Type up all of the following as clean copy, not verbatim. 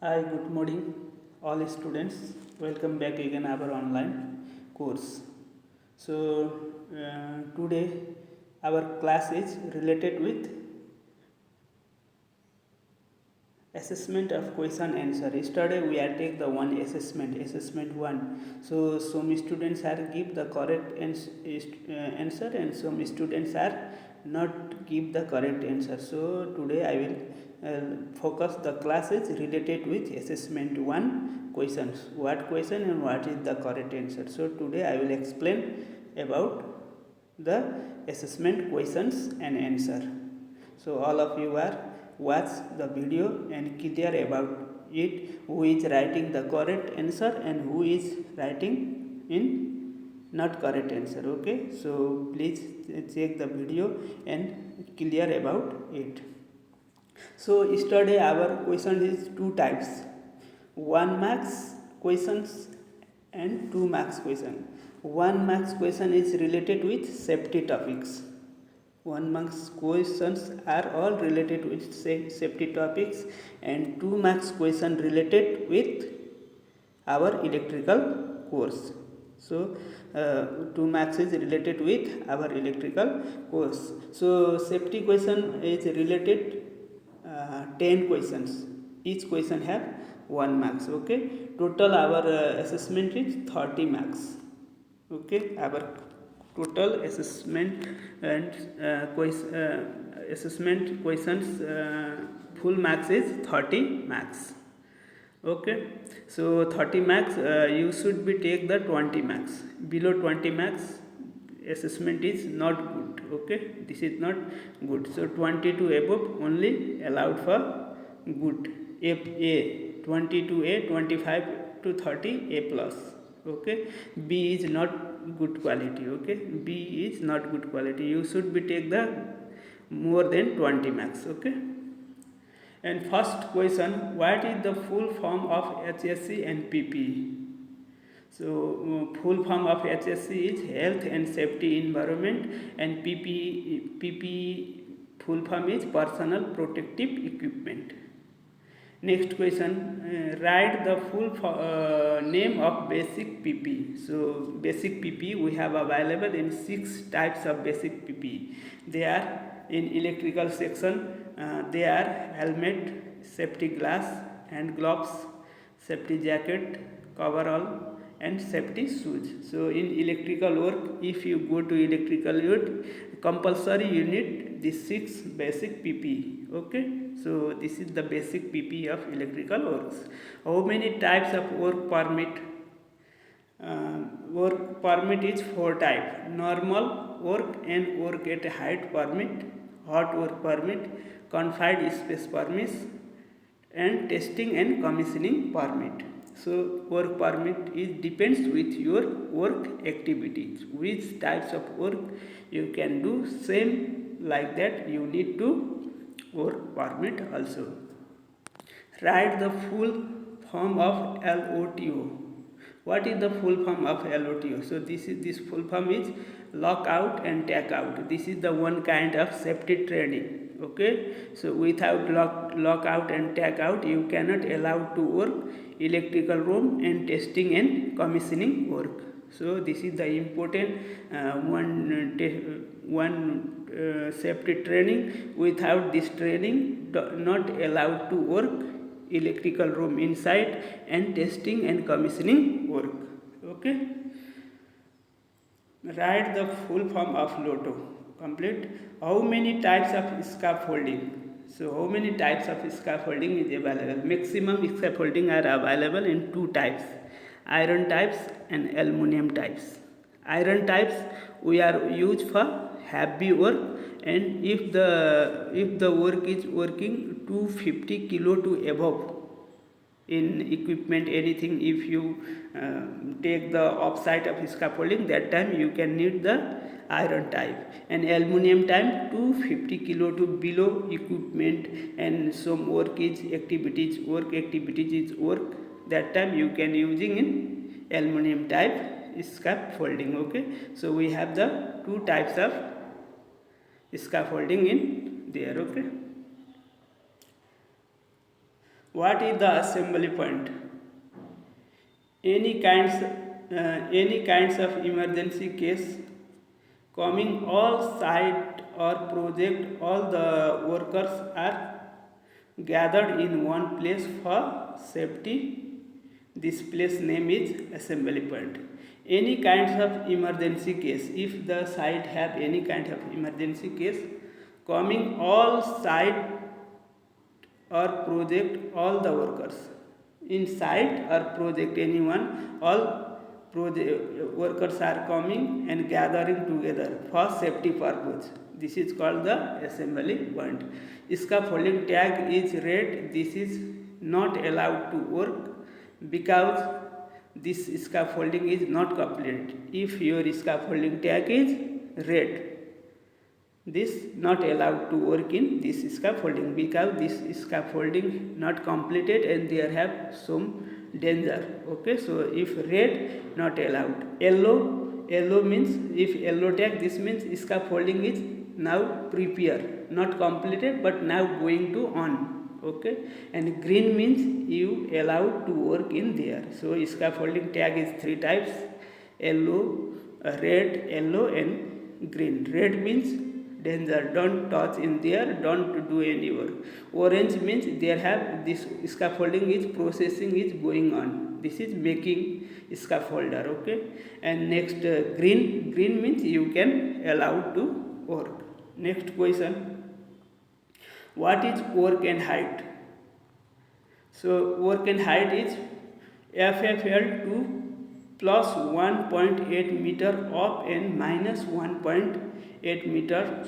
Hi, good morning, all students. Welcome back again our online course. So today our class is related with assessment of question answer. Yesterday we are take the one assessment one. So some students are give the correct answer and some students are not give the correct answer. So today I will focus the classes related with assessment one questions. What question and what is the correct answer. So today I will explain about the assessment questions and answer. So all of you are watch the video and clear about it, who is writing the correct answer and who is writing in not correct answer. Okay, so please check the video and clear about it. So yesterday our question is two types, 1 marks questions and 2 marks question. 1 marks question is related with safety topics. 1 marks questions are all related with safety topics, and 2 marks question related with our electrical course. So 2 marks is related with our electrical course. So safety question is related 10 questions. Each question have 1 marks. Okay, total our assessment is 30 marks. Okay, our total assessment and assessment questions full marks is 30 marks. Okay, so 30 marks you should be take the 20 marks. Below 20 marks assessment is not good. Okay, this is not good. So 20 to above only allowed for good. A 20 to A, 25 to 30 A plus. Okay, B is not good quality. Okay, B is not good quality. You should be take the more than 20 marks. Okay, and first question, what is the full form of HSC and PPE? So full form of HSC is health and safety environment, and PPE full form is personal protective equipment. Next question, write the full name of basic PPE. So basic PPE we have available in 6 types of basic PPE. They are in electrical section, they are helmet, safety glass, hand gloves, safety jacket, coverall, and safety shoes. So in electrical work, if you go to electrical work, compulsory you need these 6 basic PPE. Okay, so this is the basic PPE of electrical works. How many types of work permit? Work permit is 4 types: normal work and work at height permit, hot work permit, confined space permits, and testing and commissioning permit. So work permit is depends with your work activities, which types of work you can do. Same like that you need to work permit also. Write the full form of LOTO. What is the full form of LOTO? So this full form is lockout and takeout. This is the one kind of safety training. Okay, so without lockout and takeout you cannot allow to work electrical room and testing and commissioning work. So this is the important safety training. Without this training, not allowed to work electrical room inside and testing and commissioning work. Okay, write the full form of LOTO. Complete. How many types of scaffolding? So how many types of scaffolding is available? Maximum scaffolding are available in 2 types: iron types and aluminum types. Iron types we are used for heavy work, and if the work is working 250 kilo to above in equipment anything, if you take the offside of scaffolding, that time you can need the iron type. And aluminum type 250 kilo to below equipment and some work activities is work, that time you can using in aluminum type scaffolding. Okay, so we have the 2 types of scaffolding in there. Okay, What is the assembly point? Any kinds of emergency case coming all site or project, all the workers are gathered in one place for safety. This place name is assembly point. Any kinds of emergency case, if the site have any kind of emergency case coming all site or project, all the workers in site or project, anyone, all project workers are coming and gathering together for safety purpose. This is called the assembly point. Scaffolding tag is red. This is not allowed to work because this scaffolding is not complete. If your scaffolding tag is red, this not allowed to work in this scaffolding because this scaffolding not completed and there have some danger. Okay, so if red, not allowed. Yellow means, if yellow tag, this means scaffolding is now prepared, not completed but now going to on. Okay, and green means you allowed to work in there. So scaffolding tag is three types: yellow, red, yellow and green. Red means danger, don't touch in there, don't do any work. Orange means there have this scaffolding is processing is going on, this is making scaffolder. Okay, and next green means you can allow to work. Next question, what is work and height? So work and height is FFL2 plus 1.8 meter up and minus 1.8 meter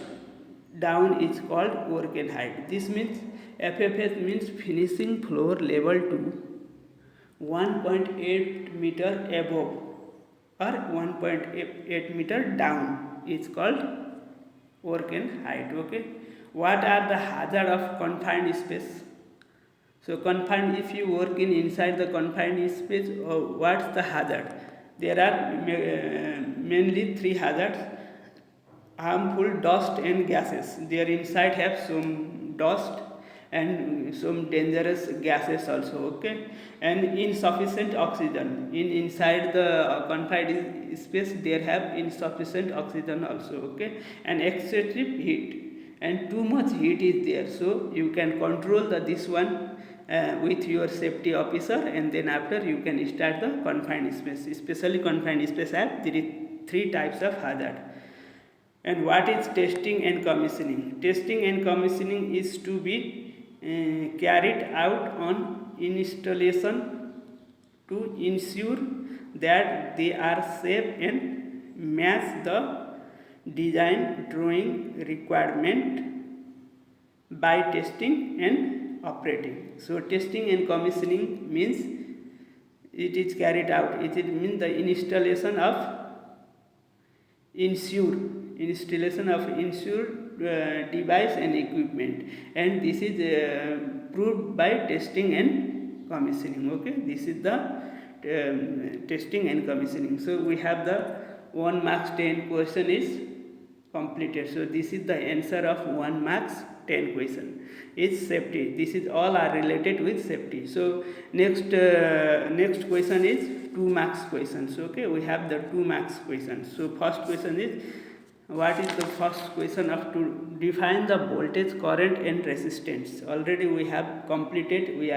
down is called work and height. This means FFS means finishing floor level to 1.8 meter above or 1.8 meter down is called work and height. Okay, what are the hazard of confined space? So confined, if you work in inside the confined space, what's the hazard? There are mainly three hazards: harmful dust and gases. Their inside have some dust and some dangerous gases also. Okay, and insufficient oxygen. Inside the confined space there have insufficient oxygen also. Okay, and excessive heat and too much heat is there. So you can control this one with your safety officer, and then after you can start the confined space. Especially confined space have three types of hazard. And what is testing and commissioning? Testing and commissioning is to be carried out on installation to ensure that they are safe and match the design drawing requirement by testing and operating. So testing and commissioning means it is carried out. It means the installation of device and equipment, and this is proved by testing and commissioning. Okay, this is the testing and commissioning. So we have the 1 marks 10 question is completed. So this is the answer of 1 marks 10 question is safety. This is all are related with safety. So next question is 2 marks questions. Okay, we have the 2 marks questions. So first question is, what is the first question of to define the voltage, current and resistance? Already we have completed, we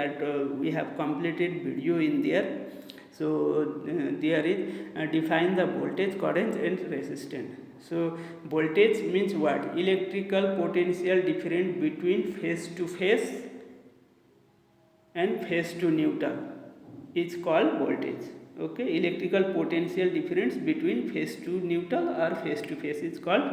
have completed video in there. So there is define the voltage, current and resistance. So voltage means what? Electrical potential difference between phase to phase and phase to neutral is called voltage. Okay, electrical potential difference between phase to neutral or phase to phase is called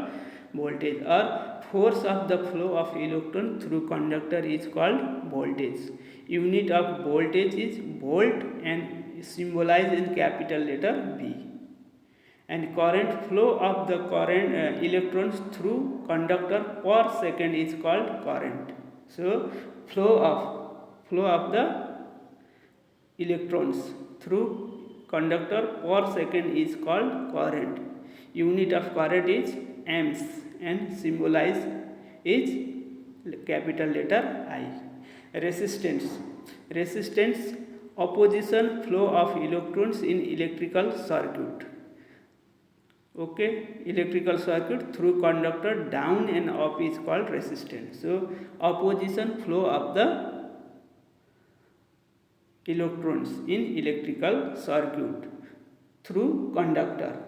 voltage. Or force of the flow of electron through conductor is called voltage. Unit of voltage is volt and symbolized in capital letter V. And current, flow of the current electrons through conductor per second is called current. So flow of the electrons through conductor per second is called current. Unit of current is amps and symbolized is capital letter I. Resistance resistance, opposition flow of electrons in electrical circuit. Okay, electrical circuit through conductor down and up is called resistance. So opposition flow of the electrons in electrical circuit through conductor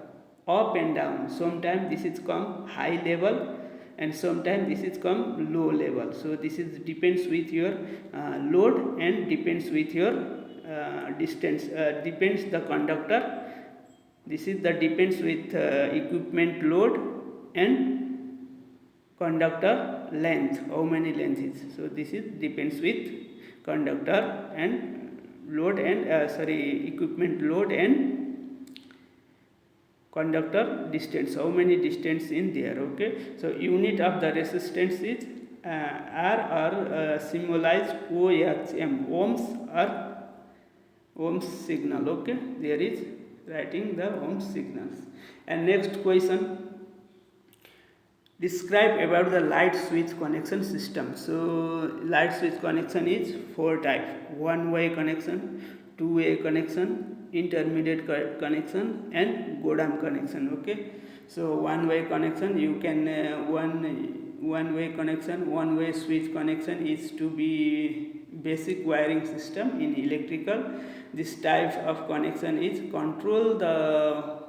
up and down. Sometimes this is come high level and sometimes this is come low level. So this is depends with your load and depends with your distance, depends the conductor. This is the depends with equipment load and conductor length, how many length is. So this is depends with conductor and load and equipment load and conductor distance, how many distance in there. Okay, so unit of the resistance is R or symbolized OHM, ohms or ohms signal. Okay, there is writing the ohms signals. And next question, describe about the light switch connection system. So light switch connection is 4 type: one way connection, two way connection, intermediate connection and Godam connection. Okay, so one way connection you can one way connection, one way switch connection is to be basic wiring system in electrical. This type of connection is control the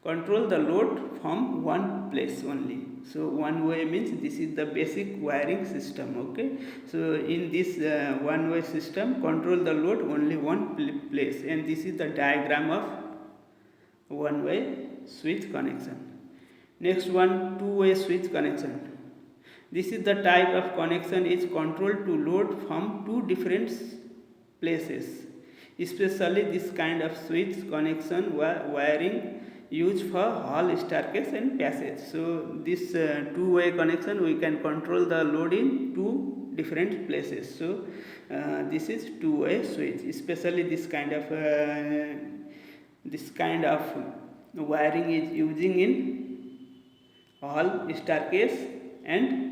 load from one place only. So one way means this is the basic wiring system. Okay, so in this one way system control the load only one place, and this is the diagram of one way switch connection. Next one, two way switch connection. This is the type of connection is control to load from two different places. Especially this kind of switch connection wiring used for hall, staircase and passage. So this two-way connection we can control the load in two different places. So this is two-way switch. Especially this kind of wiring is using in hall, staircase and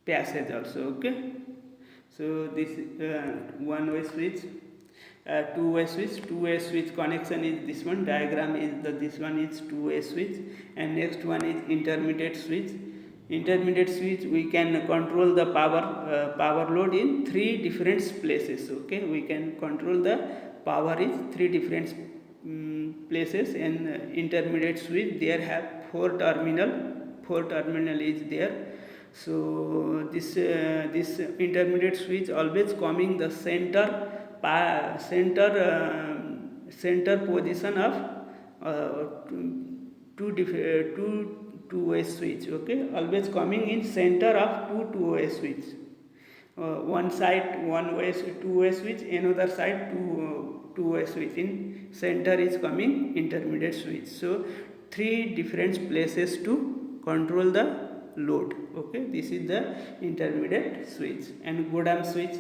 passage also. Okay, so this one way switch, two way switch connection is this one, diagram is this one is two way switch. And next one is intermediate switch. Intermediate switch we can control the power load in three different places. Okay, we can control the power is three different places. And intermediate switch there have four terminal is there. So this intermediate switch always coming the center position of two-way switch. Okay, always coming in center of two-way switch. One side one way two-way switch, another side two-way switch. In center is coming intermediate switch. So three different places to control the load. Okay, this is the intermediate switch. And Godam switch,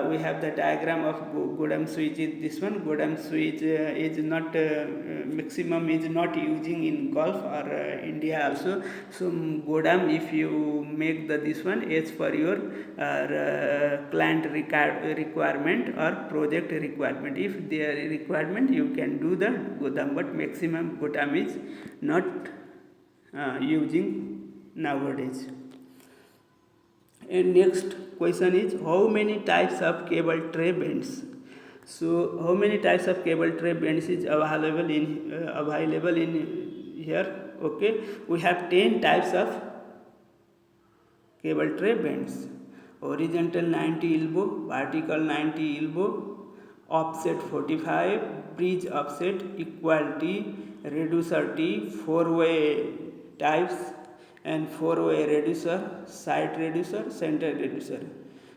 we have the diagram of Godam switch is this one. Godam switch is not maximum is not using in Gulf or India also. So Godam, if you make this one as per your client requirement or project requirement, if there is requirement you can do the Godam, but maximum Godam is not using nowadays. And next question is, how many types of cable tray bends? So how many types of cable tray bends is available in here? Okay, we have 10 types of cable tray bends: horizontal 90 elbow, vertical 90 elbow, offset 45, bridge offset, equality, reducer T, four-way types, and four-way reducer, side reducer, center reducer.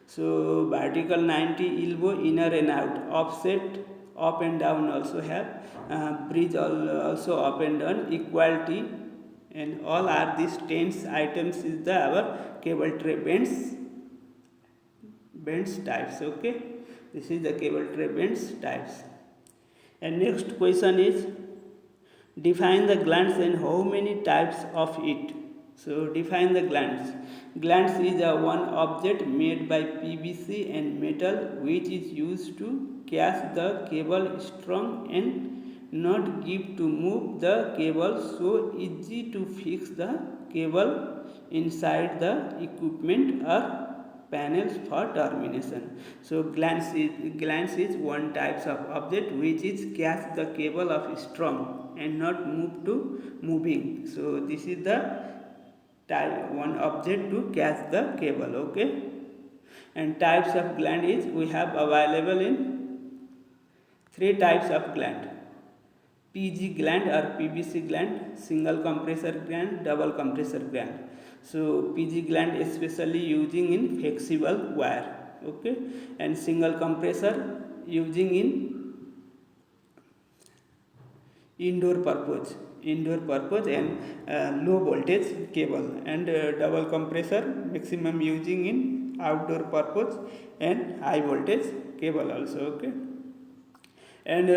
So vertical 90 elbow, inner and out, offset up and down also have, bridge also up and down, equality, and all are these 10 items is the our cable tray bends types. Okay, this is the cable tray bends types. And next question is, define the glands and how many types of it. So define the glands. Glands is a one object made by PVC and metal which is used to catch the cable strong and not give to move the cable, so easy to fix the cable inside the equipment or panels for termination. So glands is one types of object which is catch the cable of strong and not move to moving. So this is the type one object to catch the cable. Okay, and types of gland is we have available in three types of gland: PG gland or PVC gland, single compressor gland, double compressor gland. So PG gland especially using in flexible wire. Okay, and single compressor using in indoor purpose and low voltage cable, and double compressor maximum using in outdoor purpose and high voltage cable also. Okay, and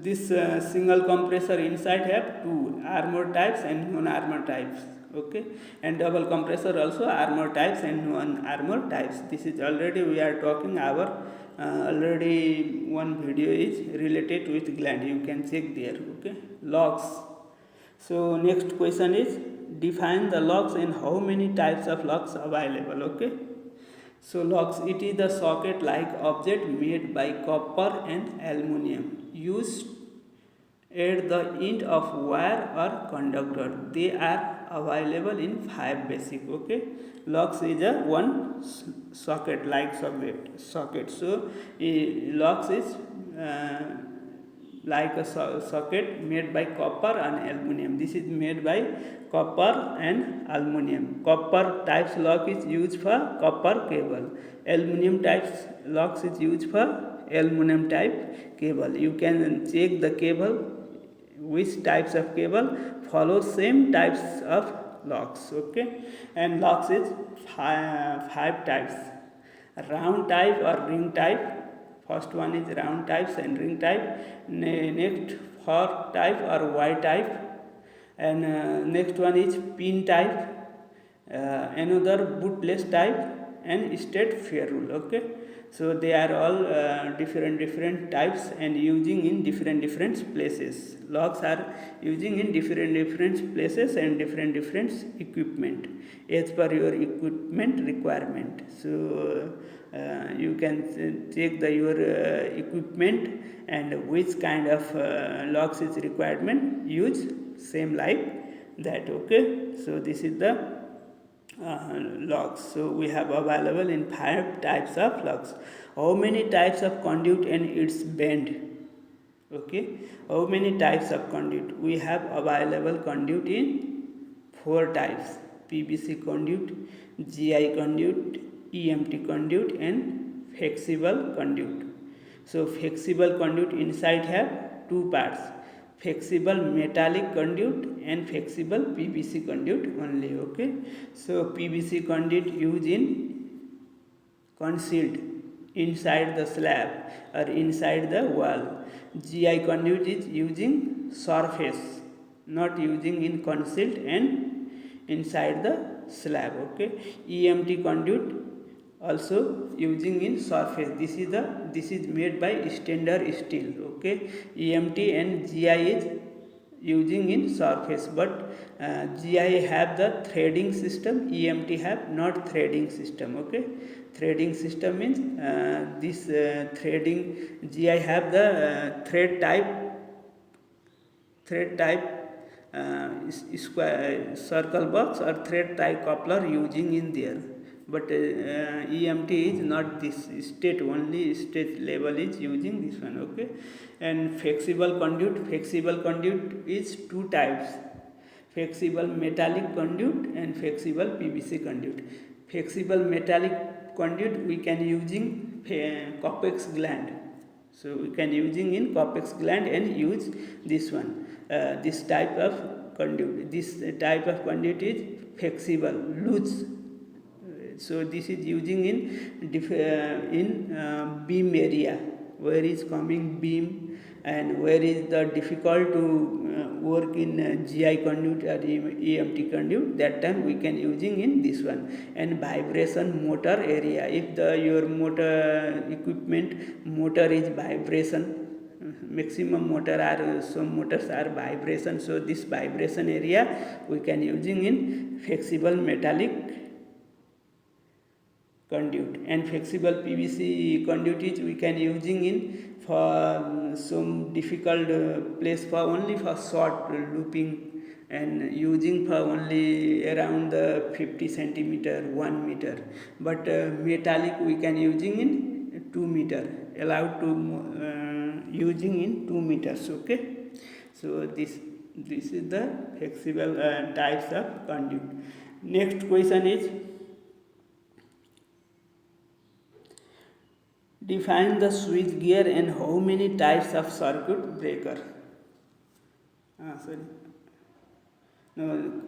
this single compressor inside have two armor types and non-armor types. Okay, and double compressor also armor types and non-armor types. This is already we are talking our already one video is related with gland, you can check there. Okay, locks. So next question is define the locks and how many types of locks available. Okay, so locks, it is the socket like object made by copper and aluminum used at the end of wire or conductor. They are available in 5 basic. Okay, locks is a one socket like socket. So locks is like a socket made by copper and aluminum. This is made by copper and aluminum. Copper types lock is used for copper cable. Aluminum types locks is used for aluminum type cable. You can check the cable which types of cable follow same types of locks. Okay, and locks is five types: round type or ring type. First one is round types and ring type. Next fork type or Y type, and next one is pin type. Another bootless type and straight ferrule. Okay, so they are all different types and using in different places. Locks are using in different places and different equipment as per your equipment requirement. So you can check your equipment and which kind of locks is requirement, use same like that. Okay, so this is the locks. So we have available in 5 types of locks. How many types of conduit and its bend? Okay, how many types of conduit? We have available conduit in 4 types: PVC conduit, GI conduit, EMT conduit, and flexible conduit. So flexible conduit inside have 2 parts: flexible metallic conduit and flexible PVC conduit only. Okay, so PVC conduit used in concealed inside the slab or inside the wall. GI conduit is using surface, not using in concealed and inside the slab. Okay, EMT conduit also using in surface. This is made by standard steel. Okay, EMT and GI is using in surface, but GI have the threading system, EMT have not threading system. Okay, threading system means this threading, GI have the thread type square circle box or thread type coupler using in there, but EMT is not this state, only state level is using this one. Okay, and flexible conduit is 2 types: flexible metallic conduit and flexible PVC conduit. Flexible metallic conduit we can using Copex gland. So we can using in Copex gland and use this one. This type of conduit. This type of conduit is flexible, loose. So this is using in beam area, where is coming beam and where is the difficult to work in GI conduit or EMT conduit, that time we can using in this one. And vibration motor area, if your motor equipment motor is vibration, maximum motor are, some motors are vibration, so this vibration area we can using in flexible metallic conduit. And flexible PVC conduit is we can using in for some difficult place for only for short looping, and using for only around the 50 centimeter 1 meter, but metallic we can using in 2 meter, allowed to using in 2 meters. Okay, so this is the flexible types of conduit. Next question is, define the switch gear and how many types of circuit breaker.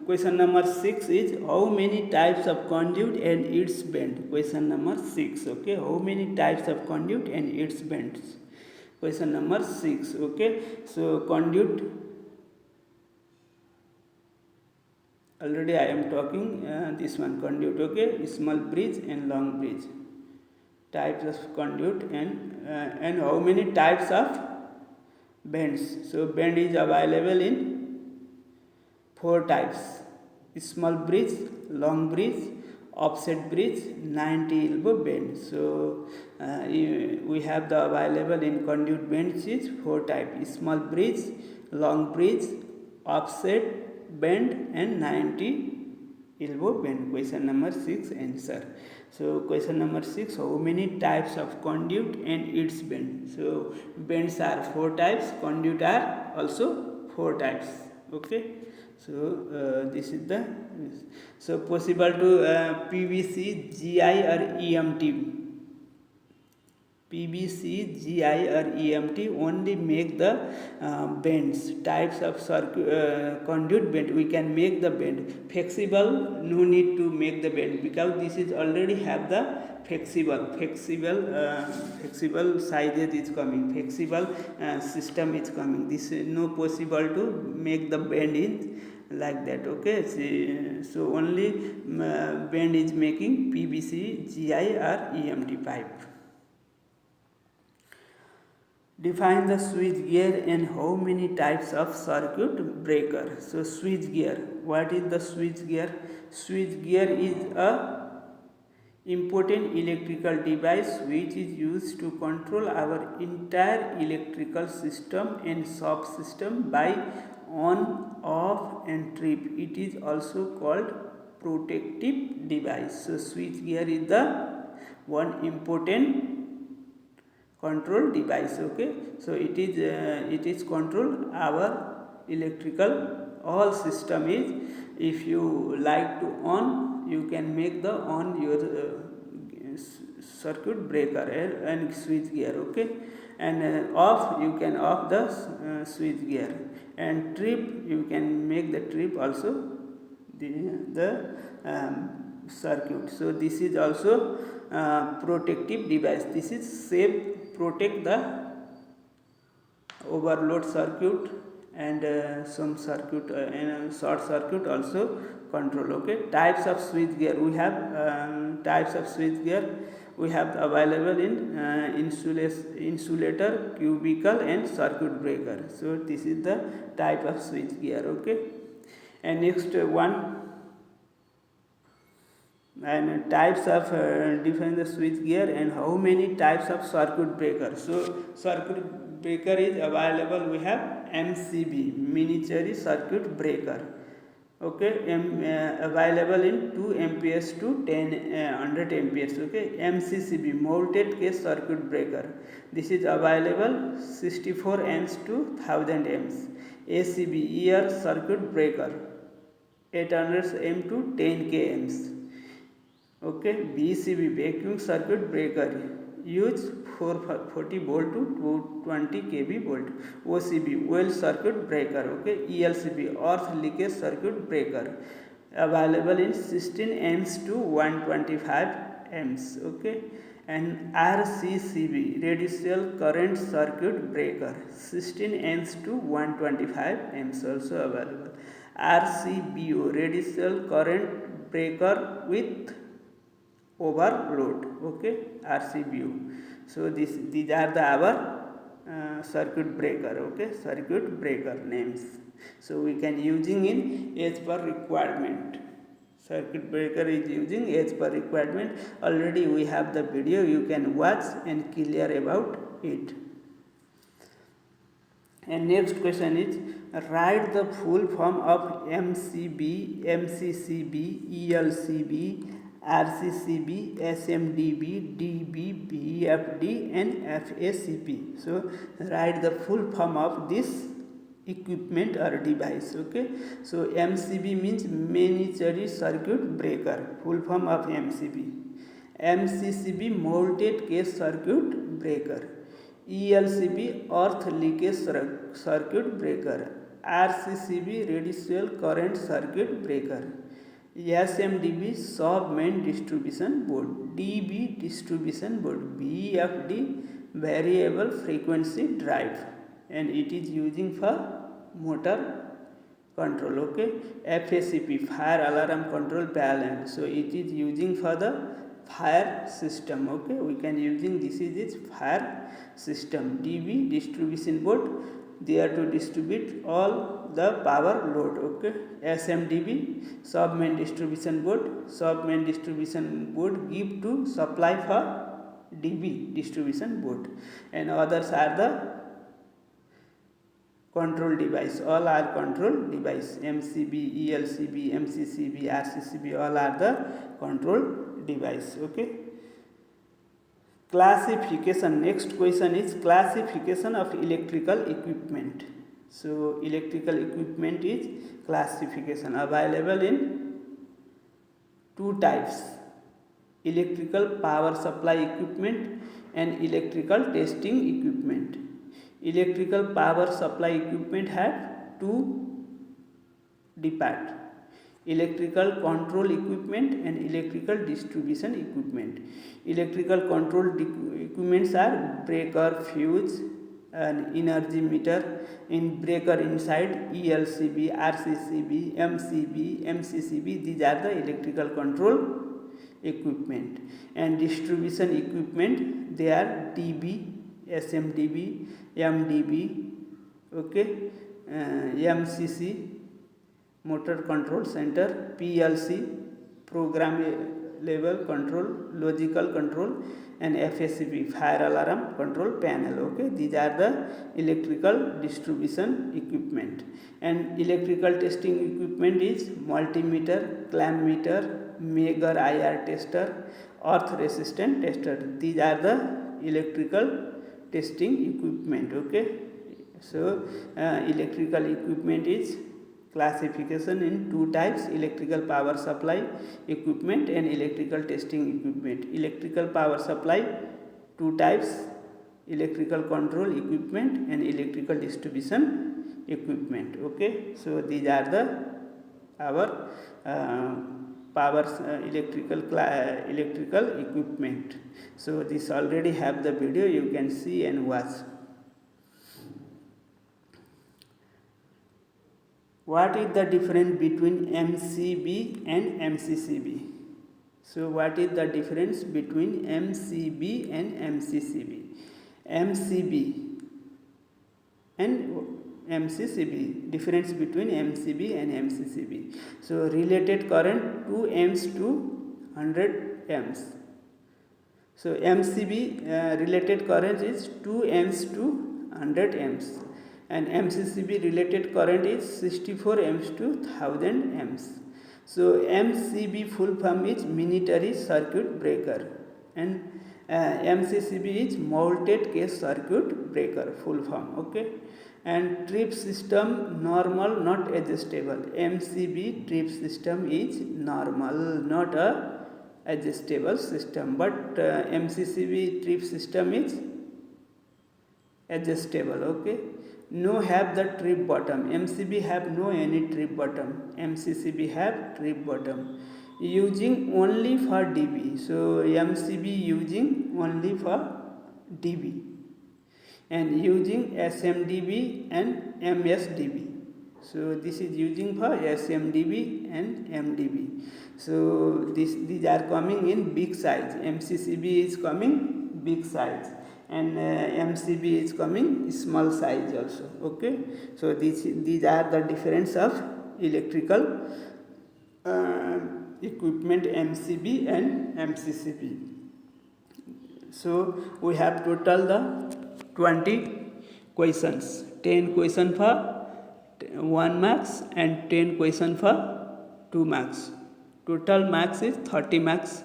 Question number 6 is, how many types of conduit and its bend. Question number 6. Okay, how many types of conduit and its bends. Question number 6. Okay, so conduit, already I am talking this one conduit. Okay, small bridge and long bridge, types of conduit, and how many types of bends. So bend is available in 4 types: small bridge, long bridge, offset bridge, 90 elbow bend. So we have the available in conduit bends is 4 types: small bridge, long bridge, offset bend, and 90 elbow bend. Question number 6 answer. So question number 6, how many types of conduit and its bend. So bends are 4 types, conduit are also 4 types. Okay, so this is the, so possible to PVC, GI or EMT. PVC, GI or EMT only make the bends, types of conduit bend. We can make the bend. Flexible, no need to make the bend, because this is already have the flexible sizes is coming, flexible system is coming. This is no possible to make the bend in like that. Okay, so only bend is making PVC, GI or EMT pipe. Define the switch gear and how many types of circuit breaker. So switch gear, what is the switch gear? Switch gear is a important electrical device which is used to control our entire electrical system and subsystem by on, off and trip. It is also called protective device. So switch gear is the one important control device. Okay, so it is control our electrical all system is. If you like to on, you can make the on your circuit breaker and switch gear. Okay, and off, you can off the switch gear, and trip, you can make the trip also the circuit. So this is also protective device. This is safe, protect the overload circuit, and some circuit and short circuit also control. Okay, types of switch gear, we have types of switch gear we have available in insulator, cubicle, and circuit breaker. So this is the type of switch gear. Okay, and next one, and types of define the switch gear and how many types of circuit breaker. So circuit breaker is available, we have MCB, miniature circuit breaker. Okay, available in 2 amperes to 100 amperes. Okay, MCCB, mounted case circuit breaker, this is available 64 amps to 1000 amps. ACB, ear circuit breaker, 800 amp to 10k amps. Okay, BCB, vacuum circuit breaker, use 440 volt to 220 kV volt. OCB, oil circuit breaker. Okay, ELCB, earth leakage circuit breaker, available in 16 amps to 125 amps. Okay, and RCCB, radial current circuit breaker, 16 amps to 125 amps also available. RCBO, radial current breaker with overload. Okay, RCBO. So these are the our circuit breaker. Okay, circuit breaker names. So we can using in as per requirement. Circuit breaker is using as per requirement. Already we have the video, you can watch and clear about it. And next question is, write the full form of MCB, MCCB, ELCB, RCCB, SMDB, DB, BFD and FACP. So write the full form of this equipment or device. Okay, so MCB means miniature circuit breaker, full form of MCB. MCCB, mounted case circuit breaker. ELCB, earth leakage circuit breaker. RCCB, radial current circuit breaker. SMDB, sub main distribution board. DB, distribution board. BFD, variable frequency drive, and it is using for motor control. Okay, FACP, fire alarm control panel, so it is using for the fire system. Okay, we can using this is its fire system. DB, distribution board, they are to distribute all the power load. Okay, SMDB, sub main distribution board. Sub main distribution board give to supply for DB, distribution board, and others are the control device. All are control device. MCB, ELCB, MCCB, RCCB, all are the control device. Okay, classification. Next question is classification of electrical equipment. So electrical equipment is classification available in two types: electrical power supply equipment and electrical testing equipment. Electrical power supply equipment have two departments: electrical control equipment and electrical distribution equipment. Electrical control equipments are breaker, fuse, and energy meter in breaker inside, ELCB, RCCB, MCB, MCCB. These are the electrical control equipment. And distribution equipment, they are DB, SMDB, MDB, okay, MCC, motor control center, PLC, program level control, logical control, and FACP, fire alarm control panel. Okay, these are the electrical distribution equipment. And electrical testing equipment is multimeter, clamp meter, Megger IR tester, earth resistant tester. These are the electrical testing equipment. Okay, so electrical equipment is classification in two types: electrical power supply equipment and electrical testing equipment. Electrical power supply, two types: electrical control equipment and electrical distribution equipment. Okay, so these are the our power electrical equipment. So this already have the video, you can see and watch. What is the difference between MCB and MCCB? So what is the difference between MCB and MCCB? MCB and MCCB, difference between MCB and MCCB. So related current 2 amps to 100 amps. So MCB related current is 2 amps to 100 amps, and MCCB related current is 64 amps to 1000 amps. So MCB full form is miniature circuit breaker, and MCCB is mounted case circuit breaker, full form. Okay, and trip system normal, not adjustable. MCB trip system is normal, not a adjustable system, but MCCB trip system is adjustable. Okay, no have the trip bottom. MCB have no any trip bottom. MCCB have trip bottom. using only for dB. So MCB using only for dB and using SMDB and MSDB. So this is using for SMDB and MDB. So these are coming in big size. MCCB is coming big size and MCB is coming small size also. Okay. So these are the difference of electrical equipment MCB and MCCB. So we have total the 20 questions, 10 question for 1 marks and 10 question for 2 marks. Total marks is 30 marks.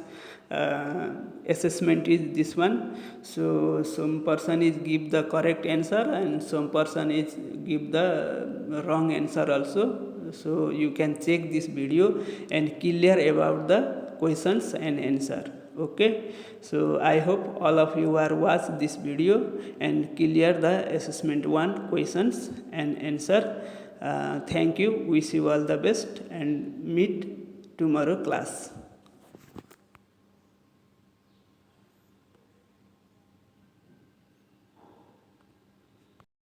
Assessment is this one. So some person is give the correct answer and some person is give the wrong answer also. So you can check this video and clear about the questions and answer. Okay, so I hope all of you are watch this video and clear the assessment 1 questions and answer. Thank you, wish you all the best and meet tomorrow class.